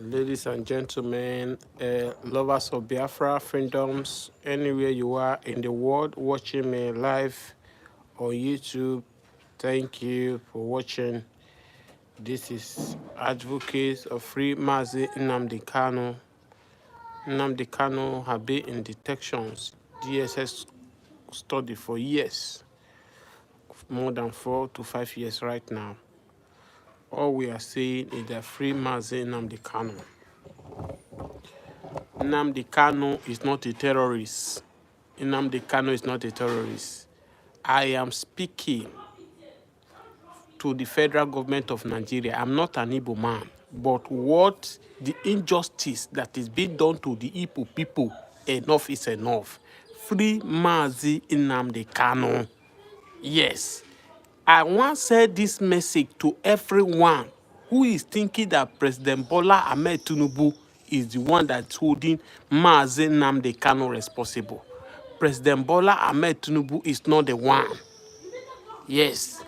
Ladies and gentlemen, lovers of Biafra, freedoms, anywhere you are in the world watching me live on YouTube, thank you for watching. This is Advocate of Free Mazi Nnamdi Kanu. Nnamdi Kanu has been in detections, DSS study for years, more than 4 to 5 years right now. All we are saying is that Free Mazi Nnamdi Kanu. Nnamdi Kanu is not a terrorist. Nnamdi Kanu is not a terrorist. I am speaking to the federal government of Nigeria. I'm not an Igbo man, but what the injustice that is being done to the Igbo people, enough is enough. Free Mazi Nnamdi Kanu. Yes. I once said this message to everyone who is thinking that President Bola Ahmed Tinubu is the one that's holding Mazi Nnamdi Kanu responsible. President Bola Ahmed Tinubu is not the one. Yes.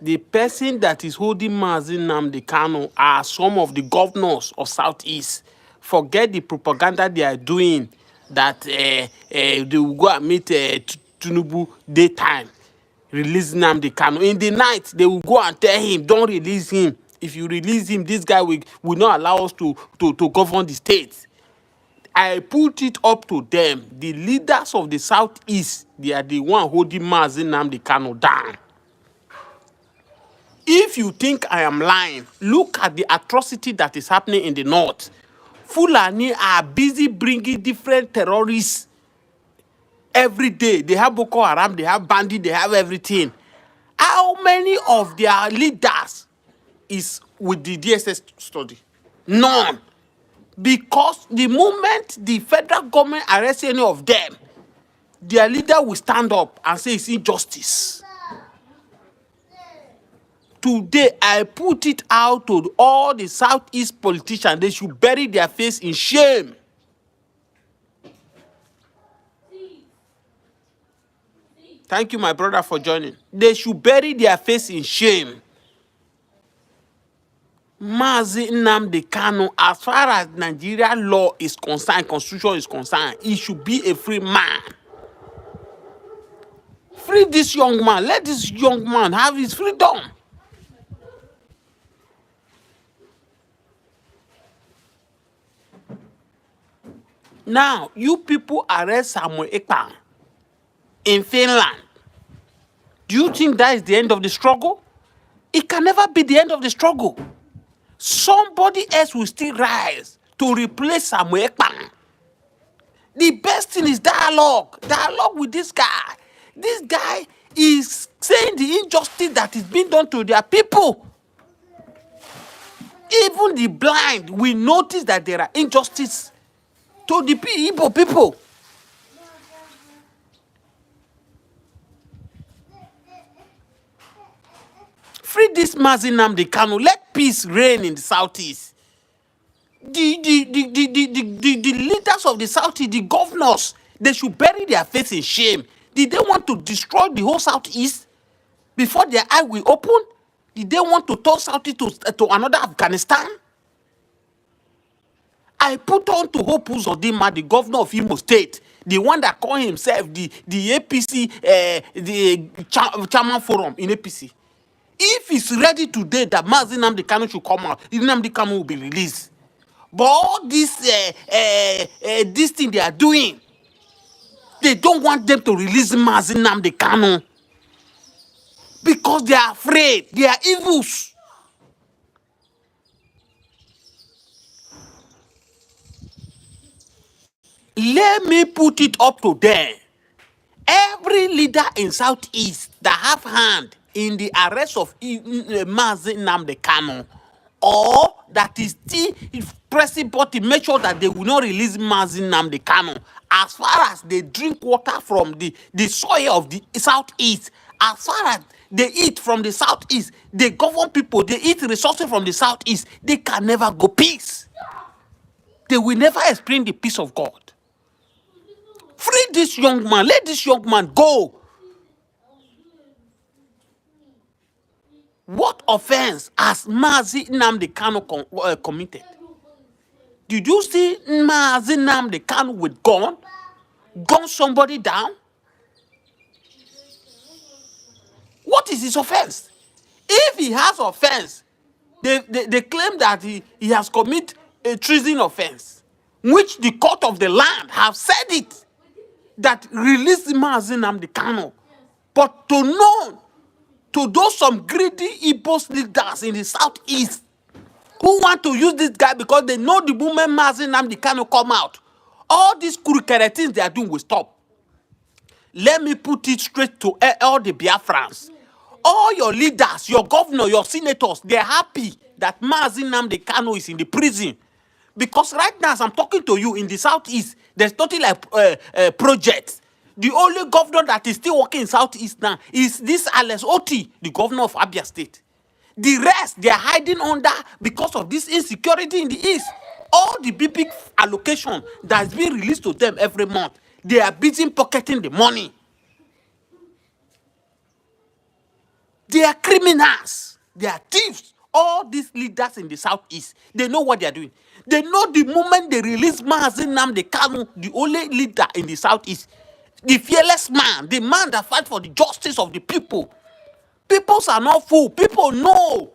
The person that is holding Mazi Nnamdi Kanu are some of the governors of Southeast. Forget the propaganda they are doing that they will go and meet Tinubu daytime. Release Nnamdi Kanu. In the night, they will go and tell him, don't release him. If you release him, this guy will not allow us to govern the state. I put it up to them. The leaders of the Southeast, they are the one holding Mazi Nnamdi Kanu down. If you think I am lying, look at the atrocity that is happening in the north. Fulani are busy bringing different terrorists every day. They have Boko Haram, they have bandits, they have everything. How many of their leaders is with the DSS study? None. Because the moment the federal government arrests any of them, their leader will stand up and say it's injustice. Today, I put it out to all the Southeast politicians. They should bury their face in shame. Thank you, my brother, for joining. They should bury their face in shame. Mazi Nnamdi Kanu, as far as Nigeria law is concerned, constitution is concerned, he should be a free man. Free this young man. Let this young man have his freedom. Now, you people arrest Samuel Ekpa in Finland. Do you think that is the end of the struggle? It can never be the end of the struggle. Somebody else will still rise to replace Samuel Ekpa. The best thing is dialogue. Dialogue with this guy. This guy is saying the injustice that is being done to their people. Even the blind will notice that there are injustice to the Igbo people. Free this Mazi Nnamdi Kanu. Let peace reign in the Southeast. The leaders of the Southeast, the governors, they should bury their face in shame. Did they want to destroy the whole Southeast before their eye will open? Did they want to turn Southeast to another Afghanistan? I put on to Hope Uzodinma, the governor of Imo State, the one that called himself the APC, chairman forum in APC. If it's ready today that Mazi Nnamdi Kanu should come out, Nnamdi Kanu will be released. But all this thing they are doing, they don't want them to release Mazi Nnamdi Kanu because they are afraid. They are evils. Let me put it up to them. Every leader in Southeast that have hand in the arrest of Mazi Nnamdi Kanu, or that is still pressing button, make sure that they will not release Mazi Nnamdi Kanu. As far as they drink water from the soil of the Southeast, as far as they eat from the Southeast, they govern people, they eat resources from the Southeast, they can never go peace. They will never experience the peace of God. Free this young man. Let this young man go. What offense has Mazi Nnamdi Kanu committed? Did you see Mazi Nnamdi Kanu with gun? Gun somebody down? What is his offense? If he has offense, they claim that he has committed a treason offense, which the court of the land have said it, that release Mazi Nnamdi Kanu. But to those some greedy Igbo leaders in the southeast who want to use this guy because they know the moment Mazi Nnamdi Kanu come out, all these kurukere things they are doing will stop. Let me put it straight to all the Biafrans. All your leaders, your governor, your senators, they're happy that Mazi Nnamdi Kanu is in the prison. Because right now, as I'm talking to you in the southeast, there's nothing like projects. The only governor that is still working in southeast now is this Alex Oti, the governor of Abia State. The rest, they are hiding under because of this insecurity in the east. All the big allocation that's being released to them every month, they are busy pocketing the money. They are criminals. They are thieves. All these leaders in the southeast, they know what they are doing. They know the moment they release Mazi Nnamdi Kanu, the only leader in the southeast, the fearless man, the man that fights for the justice of the people. People are not fool. People know.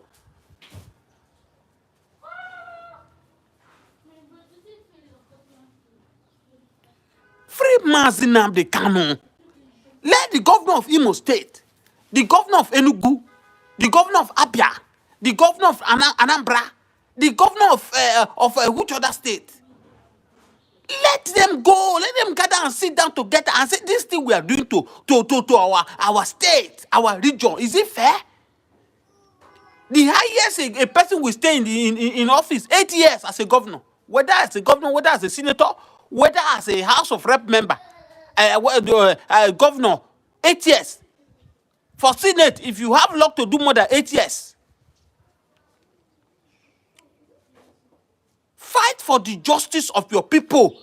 Free Mazi Nnamdi Kanu. Let the governor of Imo State, the governor of Enugu, the governor of Abia, the governor of Anambra, the governor of which other state, let them go. Let them gather and sit down together and say, this thing we are doing to our state, our region, is it fair? The highest a person will stay in office 8 years as a governor, whether as a governor, whether as a senator, whether as a House of Rep member, governor, 8 years. For Senate, if you have luck to do more than 8 years, fight for the justice of your people.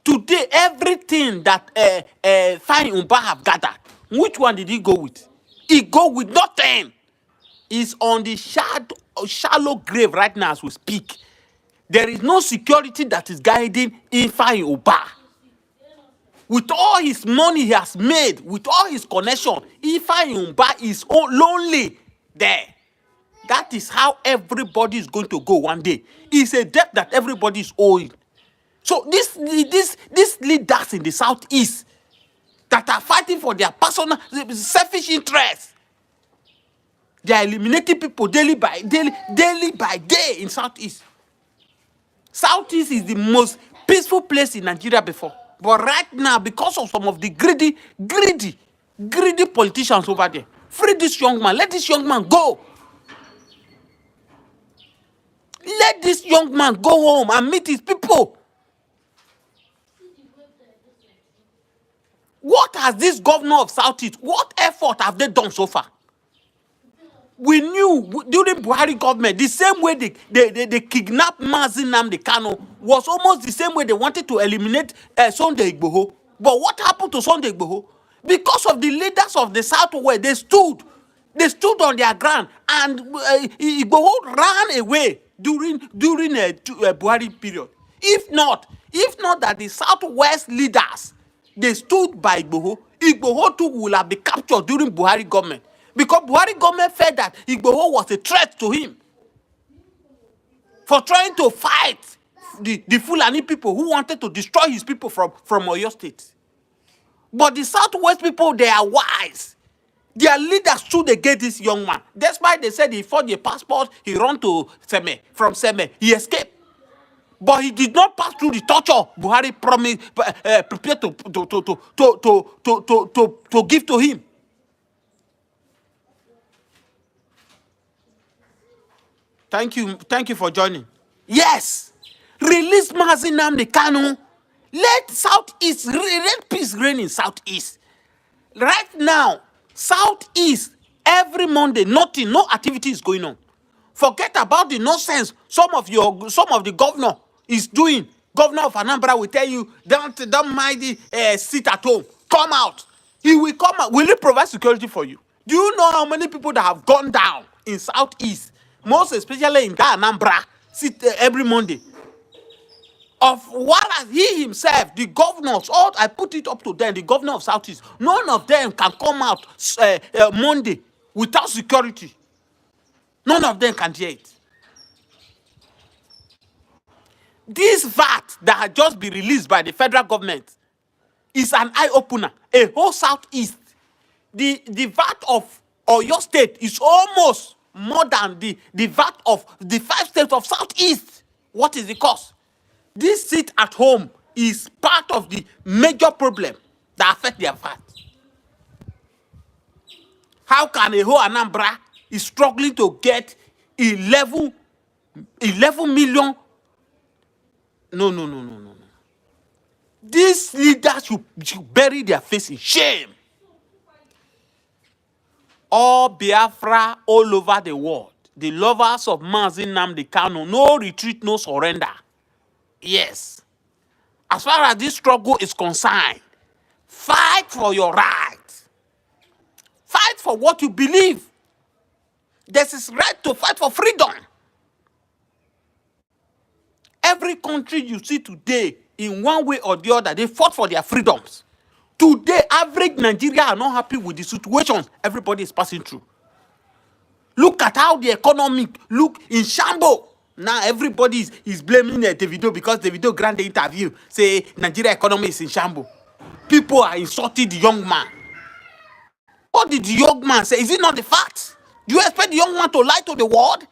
Today, everything that Fine Umba have gathered, which one did he go with? He go with nothing. He's on the shallow grave right now as we speak. There is no security that is guiding Fine Umba. With all his money he has made, with all his connection, Fine Umba is lonely there. That is how everybody is going to go one day. It's a debt that everybody is owing. So these leaders in the southeast that are fighting for their personal selfish interests, they are eliminating people daily by day in southeast. Southeast is the most peaceful place in Nigeria before. But right now, because of some of the greedy politicians over there, free this young man. Let this young man go. Let this young man go home and meet his people. What has this governor of Southeast, what effort have they done so far? We knew during Buhari government, the same way they kidnapped Mazi Nnamdi Kanu was almost the same way they wanted to eliminate Sunday Igboho. But what happened to Sunday Igboho? Because of the leaders of the Southwest, they stood on their ground, and Igboho ran away during Buhari period. If not that the Southwest leaders, they stood by Igboho, Igboho too will have been captured during Buhari government. Because Buhari government felt that Igboho was a threat to him for trying to fight the Fulani people who wanted to destroy his people from Oyo State. But the Southwest people, they are wise. Their leaders stood against this young man. Despite they said he forged a passport, he ran to Seme. From Seme, he escaped. But he did not pass through the torture Buhari promised, prepared to give to him. Thank you for joining. Yes, release Mazi Nnamdi Kanu. Let peace reign in Southeast. Right now, Southeast, every Monday, no activity is going on. Forget about the nonsense some of the governor is doing. Governor of Anambra will tell you, don't mind sit at home. Come out. He will come out. Will he provide security for you? Do you know how many people that have gone down in Southeast, most especially in Anambra, sit every Monday? Of whereas he himself, the governors, all I put it up to them, the governor of Southeast, none of them can come out Monday without security. None of them can hear it. This VAT that had just been released by the federal government is an eye-opener. A whole Southeast. The VAT of Oyo State is almost more than the VAT of the 5 states of Southeast. What is the cost? This sit at home is part of the major problem that affect their VAT. How can a whole Anambra is struggling to get 11 million? No. These leaders should bury their face in shame. All Biafra all over the world, the lovers of Mazi Nnamdi Kanu, no retreat, no surrender. Yes. As far as this struggle is concerned, fight for your right. Fight for what you believe. This is right to fight for freedom. Every country you see today, in one way or the other, they fought for their freedoms. Today, average Nigeria are not happy with the situation everybody is passing through. Look at how the economy look in shambles. Now everybody is blaming Davido because Davido granted interview say Nigeria economy is in shambles. People are insulting the young man. What did the young man say? Is it not the fact? Do you expect the young man to lie to the world?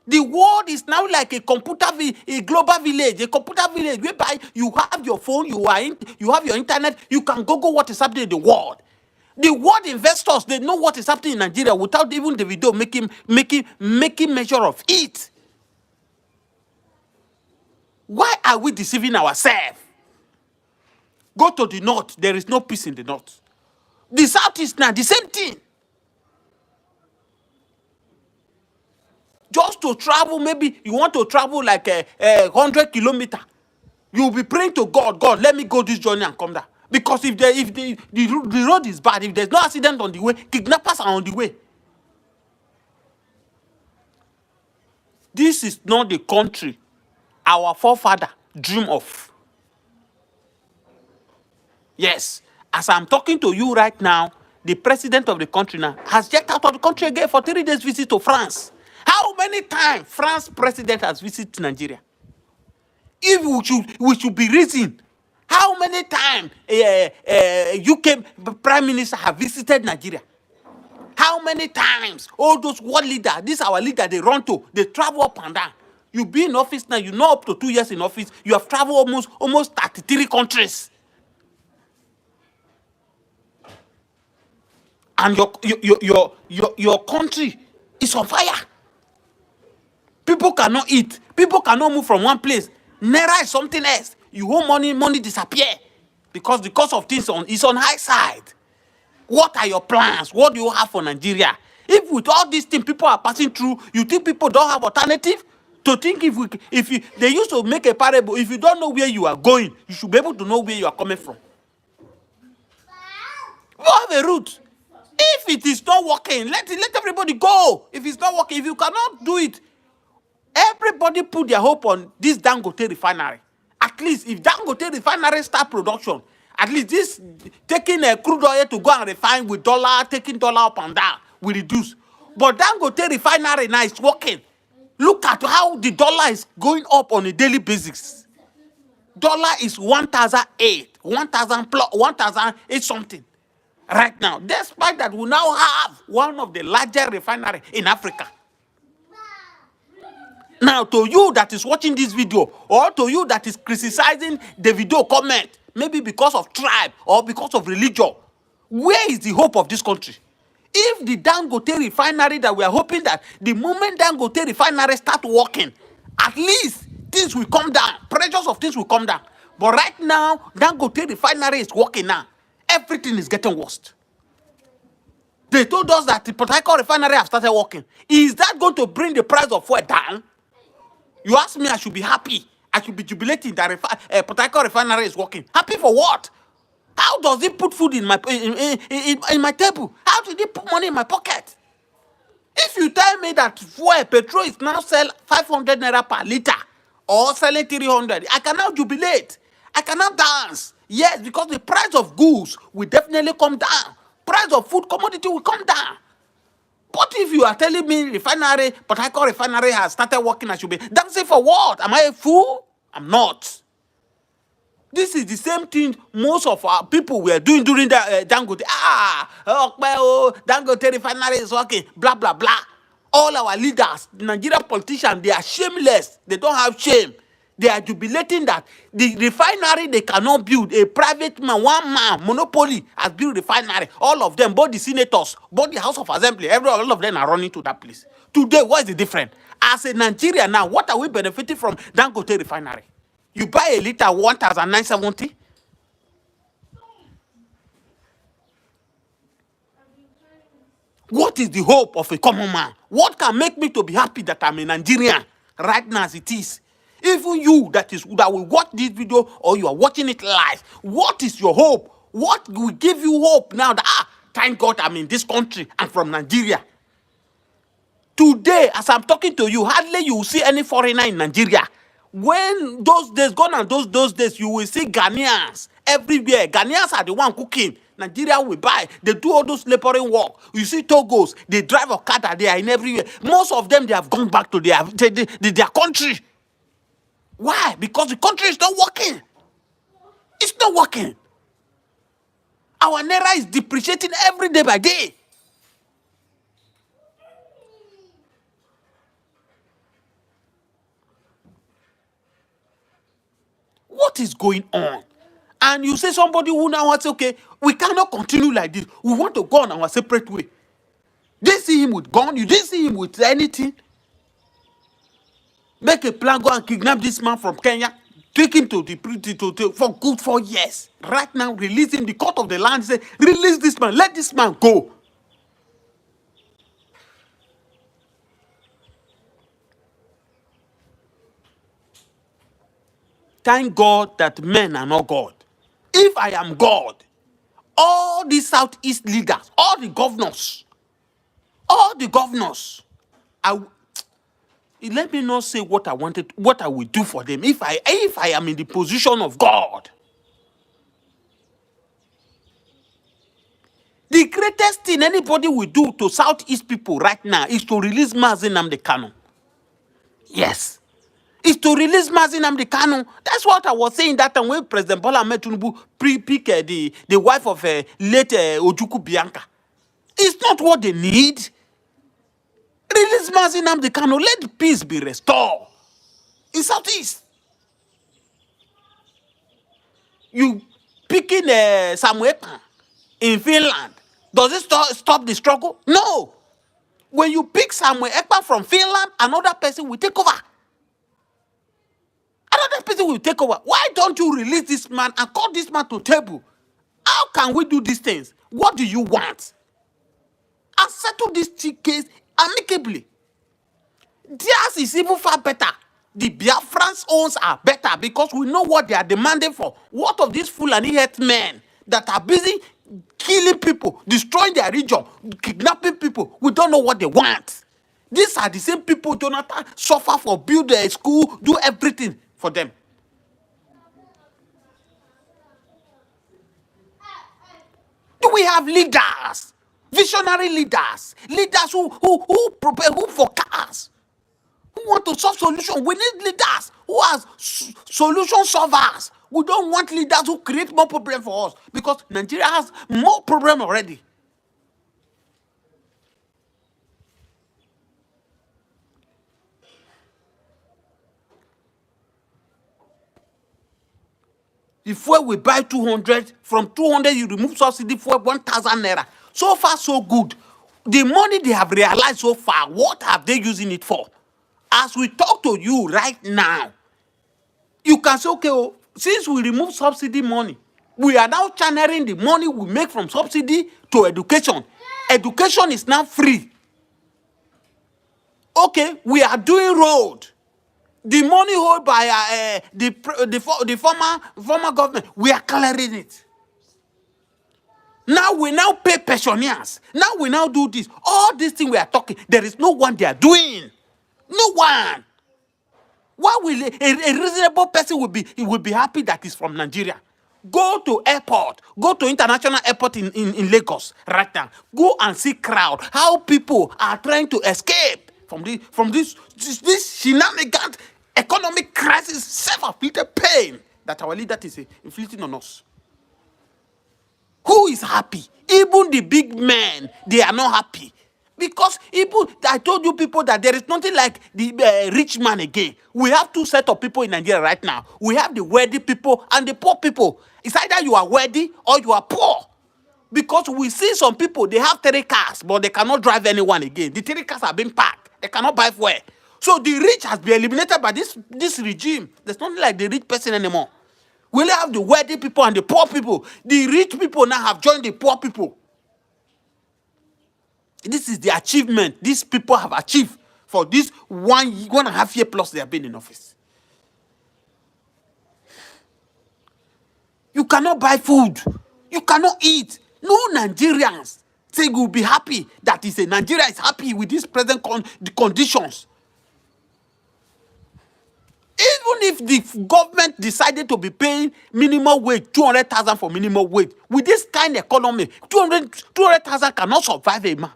The world is now like a a global village, a computer village whereby you have your phone, you have your internet, you can Google what is happening in the world. The world investors, they know what is happening in Nigeria without even the video making measure of it. Why are we deceiving ourselves? Go to the north, there is no peace in the north. The south is now the same thing. Just to travel, maybe you want to travel like 100 kilometers. You'll be praying to God, God, let me go this journey and come down. Because if the road is bad, if there's no accident on the way, kidnappers are on the way. This is not the country our forefather dream of. Yes, as I'm talking to you right now, the president of the country now has just out of the country again for 3 days visit to France. How many times France president has visited Nigeria? If we should be reasoning, how many times UK prime minister have visited Nigeria? How many times all those world leaders, this our leader, they run to, they travel up and down. You be in office now, you know up to 2 years in office, you have traveled almost 33 countries. And your country is on fire. People cannot eat. People cannot move from one place. Naira is something else. You owe money disappear. Because the cost of things is on high side. What are your plans? What do you have for Nigeria? If with all these things people are passing through, you think people don't have alternative? To think they used to make a parable, if you don't know where you are going, you should be able to know where you are coming from. You have a route. If it is not working, let everybody go. If it's not working, if you cannot do it, everybody put their hope on this Dangote refinery. At least if Dangote refinery start production, at least this taking a crude oil to go and refine with dollar, taking dollar up and down will reduce. But Dangote refinery now is working. Look at how the dollar is going up on a daily basis. Dollar is 1,008, 1,000 plus 1,008 something right now. Despite that, we now have one of the largest refineries in Africa. Now, to you that is watching this video, or to you that is criticizing the video comment, maybe because of tribe or because of religion, where is the hope of this country? If the Dangote refinery that we are hoping that the moment Dangote refinery start working, at least things will come down, pressures of things will come down. But right now, Dangote refinery is working now. Everything is getting worse. They told us that the Port Harcourt refinery have started working. Is that going to bring the price of fuel down? You ask me, I should be happy. I should be jubilating that Port Harcourt refinery is working. Happy for what? How does it put food in my table? How did it put money in my pocket? If you tell me that fuel, petrol is now sell 500 naira per liter, or selling 300, I can now jubilate. I can now dance. Yes, because the price of goods will definitely come down. Price of food commodity will come down. But if you are telling me refinery, Port Harcourt refinery has started working, I should be dancing for what? Am I a fool? I'm not. This is the same thing most of our people were doing during the Dangote. Dangote refinery is working, blah, blah, blah. All our leaders, Nigerian politicians, they are shameless. They don't have shame. They are jubilating that the refinery they cannot build. A private man, one man, monopoly has built refinery. All of them, both the senators, both the House of Assembly, all of them are running to that place. Today, what is the difference? As a Nigerian now, what are we benefiting from Dangote refinery? You buy a liter 1,970. What is the hope of a common man? What can make me to be happy that I'm a Nigerian right now as it is? Even you that will watch this video or you are watching it live, what is your hope? What will give you hope now that, thank God I'm in this country, I'm from Nigeria. Today, as I'm talking to you, hardly you will see any foreigner in Nigeria. When those days gone and those days, you will see Ghanaians everywhere. Ghanaians are the one cooking. Nigeria will buy. They do all those laboring work. You see Togos, they drive Okada, they are in everywhere. Most of them, they have gone back to their country. Why? Because the country is not working. It's not working. Our naira is depreciating every day by day. What is going on? And you say somebody who now wants, okay, we cannot continue like this. We want to go on our separate way. They see him with gun. You didn't see him with anything. Make a plan, go and kidnap this man from Kenya. Take him to for good 4 years. Right now, release him. The court of the land say, release this man. Let this man go. Thank God that men are not God. If I am God, all the Southeast leaders, all the governors, let me not say what I wanted, what I will do for them. If I am in the position of God, the greatest thing anybody will do to Southeast people right now is to release Mazi Nnamdi Kanu. Yes. Is to release Mazi Nnamdi Kanu. That's what I was saying that time when President Bola Ahmed Tinubu pick the wife of late Ojukwu Bianca. It's not what they need. Release Mazi Nnamdi Kanu. Let the peace be restored in Southeast. You picking Samuel in Finland. Does it stop the struggle? No. When you pick Samuel Ekpa from Finland, another person will take over. Another person will take over. Why don't you release this man and call this man to table? How can we do these things? What do you want? And settle this case amicably. Theirs is even far better. The Biafrans' owns are better because we know what they are demanding for. What of these Fulani men that are busy killing people, destroying their region, kidnapping people? We don't know what they want. These are the same people Jonathan suffer for, build a school, do everything for them. Do we have leaders, visionary leaders, leaders who forecast, who want to solve solutions? We need leaders who are solution solvers. We don't want leaders who create more problem for us because Nigeria has more problem already. The fuel we buy 200, from 200 you remove subsidy for 1,000 naira. So far, so good. The money they have realized so far, what have they using it for? As we talk to you right now, you can say, okay, since we remove subsidy money, we are now channeling the money we make from subsidy to education. Education is now free. Okay, we are doing road. The money held by the former government, we are clearing it. Now we pay pensioners. Now we do this. All these things we are talking, there is no one they are doing. No one. Why will a reasonable person will be happy that he's from Nigeria? Go to airport, go to international airport in Lagos right now. Go and see crowd. How people are trying to escape from this shenanigans economic crisis, self-inflicted pain that our leader is inflicting on us. Who is happy? Even the big men, they are not happy. Because people, I told you people that there is nothing like the rich man again. We have two sets of people in Nigeria right now. We have the wealthy people and the poor people. It's either you are wealthy or you are poor. Because we see some people, they have 3 cars, but they cannot drive anyone again. The 3 cars are being packed. They cannot buy fuel. So the rich has been eliminated by this regime. There's nothing like the rich person anymore. We only have the wealthy people and the poor people. The rich people now have joined the poor people. This is the achievement these people have achieved for this 1.5 year plus they have been in office. You cannot buy food. You cannot eat. No Nigerians say you'll be happy that Nigeria is happy with these present conditions. Even if the government decided to be paying minimum wage, 200,000 for minimum wage, with this kind of economy, 200,000 cannot survive a man.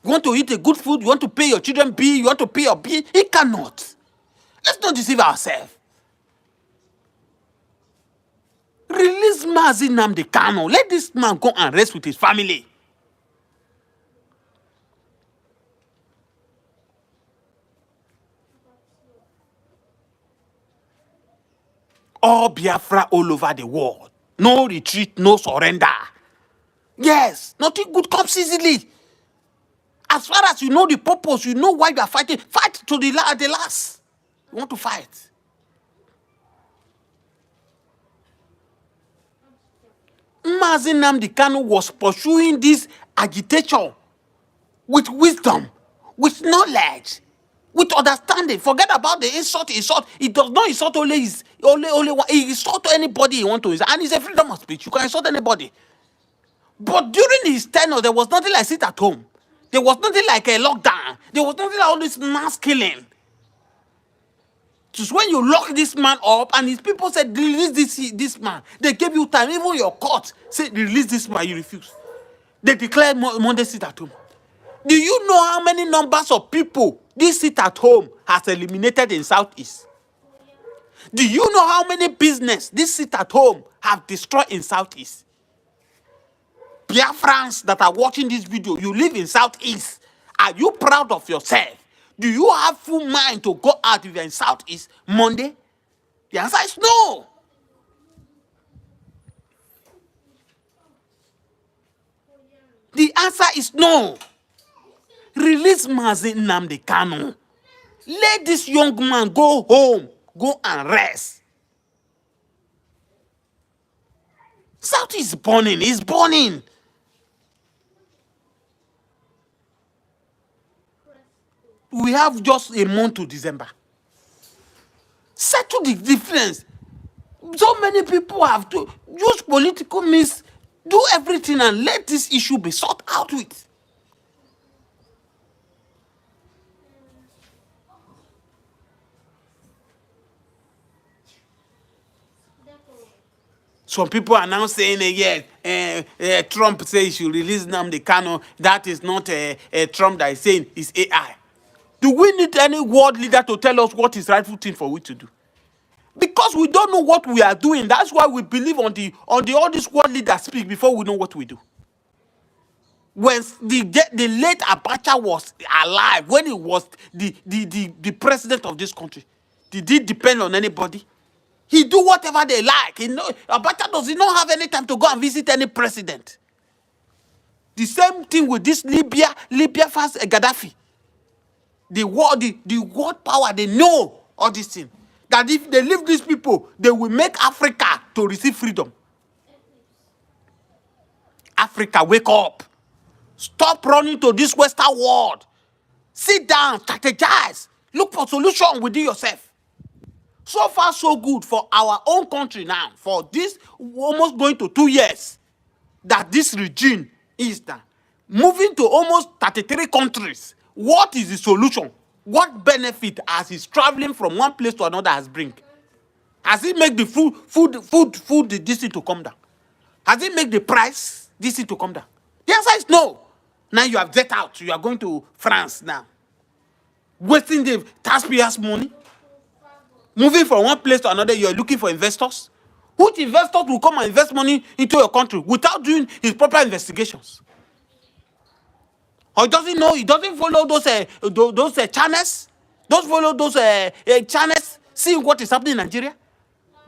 You want to eat a good food, you want to pay your children bill, you want to pay your bill, it cannot. Let's not deceive ourselves. Release Mazi Nnamdi Kanu. Let this man go and rest with his family. All Biafra all over the world. No retreat, no surrender. Yes, nothing good comes easily. As far as you know the purpose, you know why you are fighting, fight to the last. You want to fight. Mazi Nnamdi Kanu was pursuing this agitation with wisdom, with knowledge, with understanding. Forget about the insult. He does not insult only one. He insult anybody he wants to insult. And it's a freedom of speech. You can insult anybody. But during his tenure, there was nothing like sit at home. There was nothing like a lockdown. There was nothing like all this mass killing. Just when you lock this man up and his people said, release this man, they gave you time. Even your court said, release this man, you refuse. They declared Monday sit at home. Do you know how many numbers of people this sit at home has eliminated in Southeast? Do you know how many business this sit at home have destroyed in Southeast? Biafrans that are watching this video, you live in Southeast. Are you proud of yourself? Do you have full mind to go out if you're in Southeast Monday? The answer is no. The answer is no. Release Mazi Nnamdi Kanu. Let this young man go home. Go and rest. South is burning. It's burning. We have just a month to December. Settle the difference. So many people have to use political means, do everything and let this issue be sorted out with. Some people are now saying, yes, Trump says he should release Nnamdi Kanu. That is not Trump that is saying it's AI. Do we need any world leader to tell us what is rightful thing for we to do? Because we don't know what we are doing. That's why we believe on the all these world leaders speak before we know what we do. When the late Abacha was alive, when he was the president of this country, did he depend on anybody? He do whatever they like. Abacha does not have any time to go and visit any president. The same thing with this Libya first Gaddafi. The world power, they know all these things. That if they leave these people, they will make Africa to receive freedom. Africa, wake up. Stop running to this Western world. Sit down, strategize. Look for solution within yourself. So far, so good for our own country now. For this almost going to 2 years that this regime is now. Moving to almost 33 countries. What is the solution? What benefit has he's traveling from one place to another has bring? Has it make the food this thing to come down? Has it make the price this thing to come down? The answer is no. Now you have jet out. You are going to France now. Wasting the taxpayers' money. Moving from one place to another, you are looking for investors. Which investors will come and invest money into your country without doing his proper investigations? Or he doesn't know, he doesn't follow those channels. Don't follow those channels, seeing what is happening in Nigeria.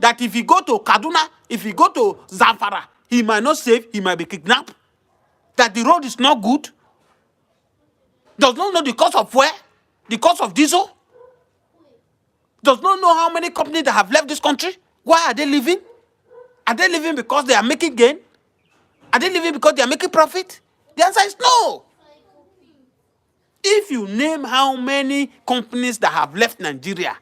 That if he go to Kaduna, if he go to Zamfara, he might not save, he might be kidnapped. That the road is not good. Does not know the cost of fuel, the cost of diesel. Does not know how many companies that have left this country. Why are they leaving? Are they leaving because they are making gain? Are they leaving because they are making profit? The answer is no. If you name how many companies that have left Nigeria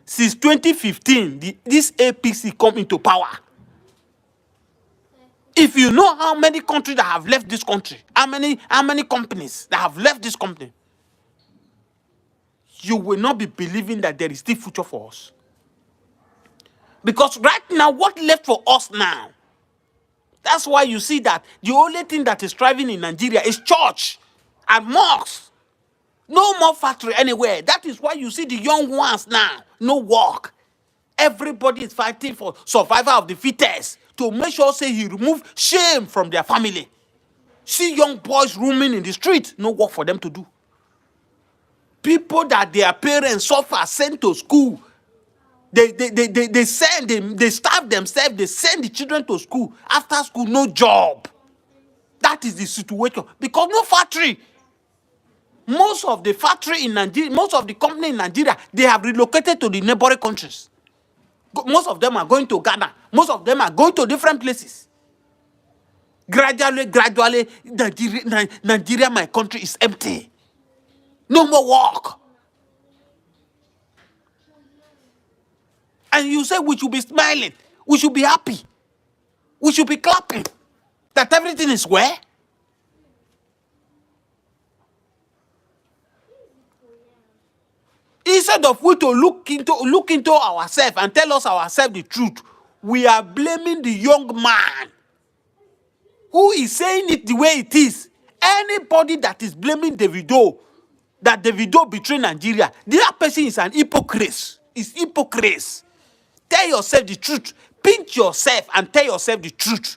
since 2015, this APC come into power. If you know how many countries that have left this country, how many companies that have left this company, you will not be believing that there is still future for us. Because right now, what left for us now? That's why you see that the only thing that is thriving in Nigeria is church and mosques. No more factory anywhere. That is why you see the young ones now, no work. Everybody is fighting for survival of the fittest to make sure, say, he remove shame from their family. See young boys roaming in the street, no work for them to do. People that their parents suffer, sent to school, they starve themselves, they send the children to school. After school, no job. That is the situation. Because no factory. Most of the factory in Nigeria, most of the company in Nigeria, they have relocated to the neighboring countries. Most of them are going to Ghana. Most of them are going to different places. Gradually, Nigeria, my country, is empty. No more work. And you say we should be smiling. We should be happy. We should be clapping. That everything is where? Instead of we to look into ourselves and tell us ourselves the truth, we are blaming the young man who is saying it the way it is. Anybody that is blaming Davido, that Davido betrayed Nigeria, that person is an hypocrite. Is hypocrite. Tell yourself the truth. Pinch yourself and tell yourself the truth.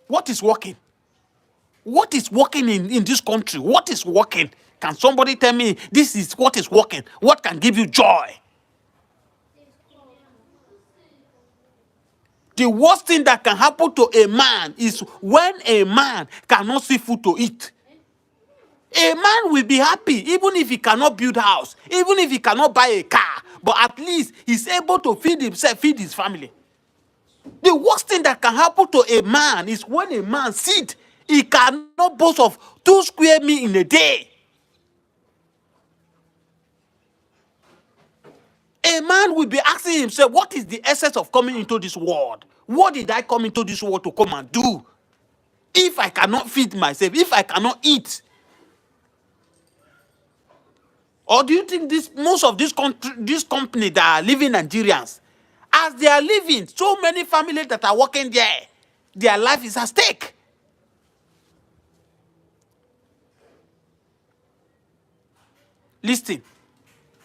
What is working? What is working in this country? What is working? Can somebody tell me this is what is working? What can give you joy? The worst thing that can happen to a man is when a man cannot see food to eat. A man will be happy even if he cannot build a house, even if he cannot buy a car, but at least he's able to feed himself, feed his family. The worst thing that can happen to a man is when a man sits. He cannot boast of 2 square meals in a day. A man will be asking himself, what is the essence of coming into this world? What did I come into this world to come and do? If I cannot feed myself, if I cannot eat. Or do you think most of this company that are living Nigerians, as they are living, so many families that are working there, their life is at stake? Listen,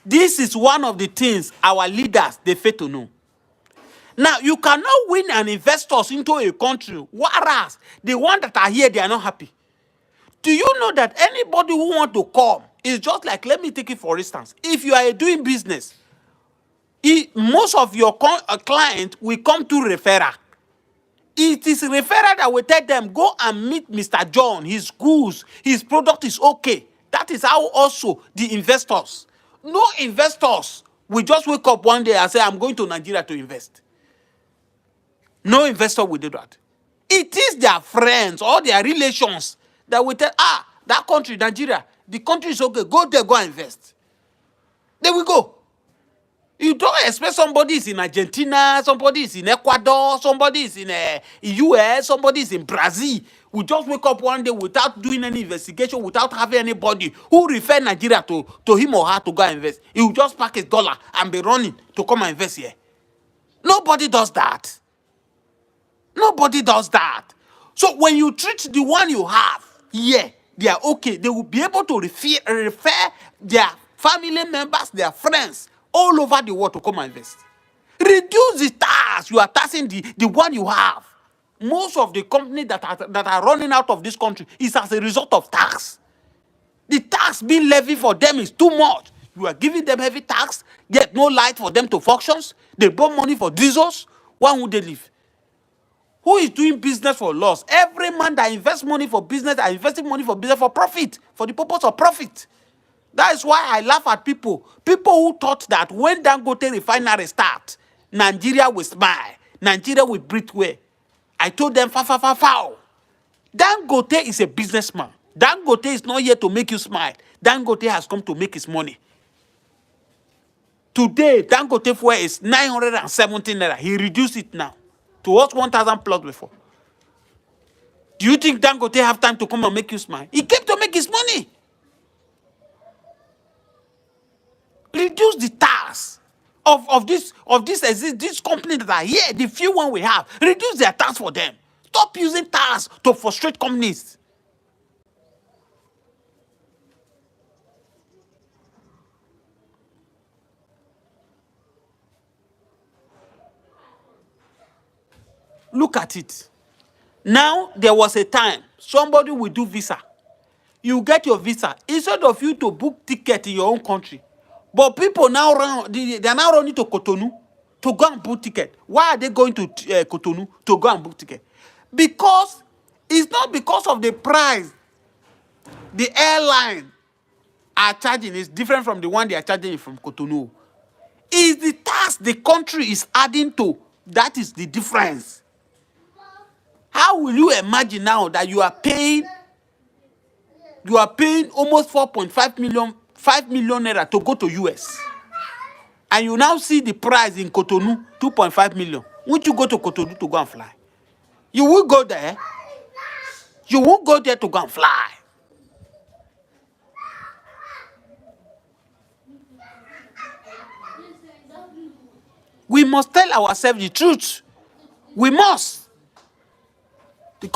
this is one of the things our leaders, they fail to know. Now, you cannot win an investors into a country, whereas the ones that are here, they are not happy. Do you know that anybody who want to come is just like, let me take it for instance. If you are doing business, most of your clients will come to referral. It is referral that will tell them, go and meet Mr. John, his goods, his product is okay. That is how also the investors. No investors will just wake up one day and say, I'm going to Nigeria to invest. No investor will do that. It is their friends or their relations that will tell, that country, Nigeria, the country is okay. Go there, go and invest. There we go. You don't expect somebody is in Argentina, somebody is in Ecuador, somebody is in US, somebody is in Brazil. We just wake up one day without doing any investigation, without having anybody who refer Nigeria to him or her to go and invest. He will just pack his dollar and be running to come and invest here. Nobody does that. Nobody does that. So when you treat the one you have here, they are okay. They will be able to refer their family members, their friends all over the world to come and invest. Reduce the tax. You are taxing the one you have. Most of the companies that are running out of this country is as a result of tax. The tax being levied for them is too much. You are giving them heavy tax, yet no light for them to function. They burn money for diesels. Why would they live? Who is doing business for loss? Every man that invests money for business are investing money for business for profit, for the purpose of profit. That is why I laugh at people. People who thought that when Dangote refinery start, Nigeria will smile. Nigeria will breathe well. I told them, foul. Dangote is a businessman. Dangote is not here to make you smile. Dangote has come to make his money. Today, Dangote fuel is 917 naira. He reduced it now to what 1,000 plus before. Do you think Dangote have time to come and make you smile? He came to make his money. Reduce the tax of this company that are here, the few one we have. Reduce their tax for them. Stop using tax to frustrate companies. Look at it. Now, there was a time somebody will do visa. You get your visa. Instead of you to book ticket in your own country. But people now they are now running to Cotonou to go and book ticket. Why are they going to Cotonou to go and book ticket? Because it's not because of the price the airline are charging is different from the one they are charging from Cotonou. It's the tax the country is adding to. That is the difference. How will you imagine now that you are paying almost 4.5 million, 5 million naira to go to US? And you now see the price in Cotonou, 2.5 million. Won't you go to Cotonou to go and fly? You will go there. You won't go there to go and fly. We must tell ourselves the truth. We must. The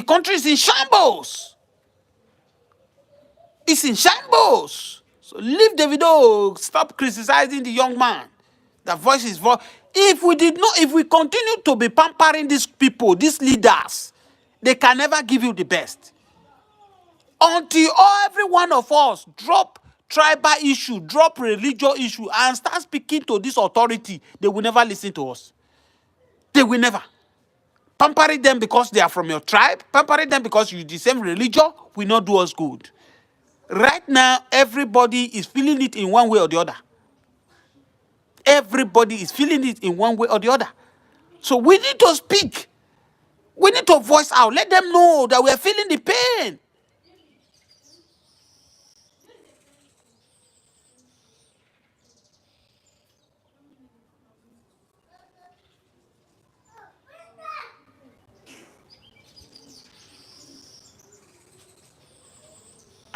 country is in shambles. It's in shambles. So leave Davido. Stop criticizing the young man. The voice is voice. If we continue to be pampering these people, these leaders, they can never give you the best. Until every one of us drop tribal issue, drop religious issue, and start speaking to this authority, they will never listen to us. They will never. Pampering them because they are from your tribe, pampering them because you the same religion, will not do us good. Right now, everybody is feeling it in one way or the other. Everybody is feeling it in one way or the other. So we need to speak. We need to voice out. Let them know that we are feeling the pain.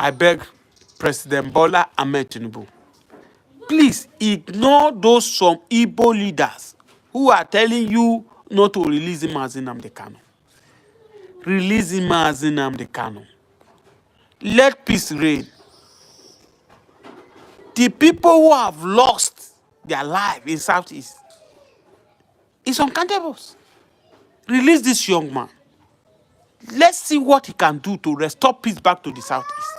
I beg President Bola Ahmed Tinubu, please ignore those some Igbo leaders who are telling you not to release Mazi Nnamdi Kanu. Release Mazi Nnamdi Kanu. Let peace reign. The people who have lost their life in Southeast is uncountable. Release this young man. Let's see what he can do to restore peace back to the Southeast.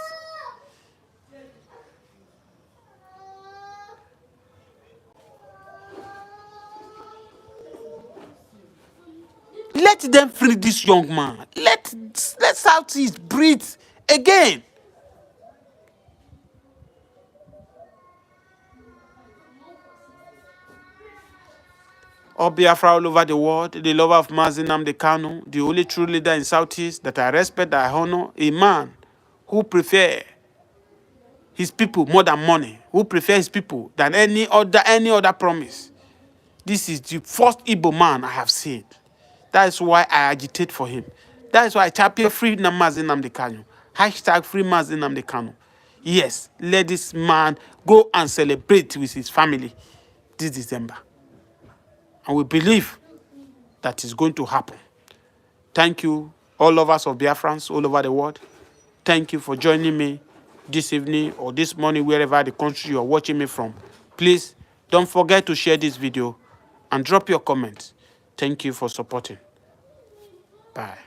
Let them free this young man. Let Southeast breathe again. All Biafra all over the world, the lover of Mazi Nnamdi Kanu, the only true leader in Southeast that I respect, that I honor, a man who prefers his people more than money, who prefer his people than any other promise. This is the first Igbo man I have seen. That is why I agitate for him. That is why I champion free Mazi Nnamdi Kanu. Hashtag free Mazi Nnamdi Kanu. Yes, let this man go and celebrate with his family this December. And we believe that is going to happen. Thank you, all lovers of Biafrans all over the world. Thank you for joining me this evening or this morning, wherever the country you're watching me from. Please don't forget to share this video and drop your comments. Thank you for supporting. Bye.